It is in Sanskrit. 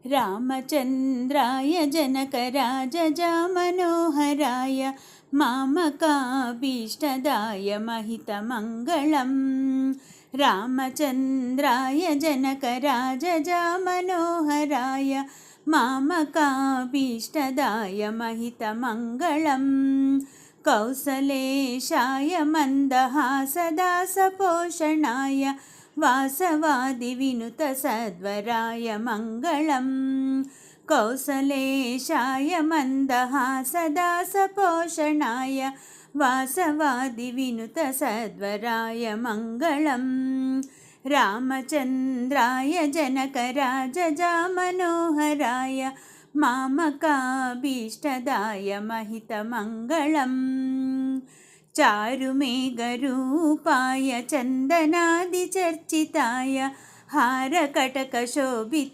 रामचन्द्राय जनकराजजामनोहराय मामकाभीष्टदाय महितमङ्गलम्। रामचन्द्राय जनकराजजामनोहराय मामकाभीष्टदाय महितमङ्गलम्। कौसलेशाय मन्दहासदासपोषणाय वासवादिविनुतसद्वराय मङ्गलम्। कौसलेशाय मन्दहासदासपोषणाय वासवादिविनुतसद्वराय मङ्गलम्। रामचन्द्राय जनकराजजामनोहराय मामकाभीष्टदाय महितमङ्गलम्। चारुमेघरूपाय चन्दनादिचर्चिताय हारकटकशोभिताय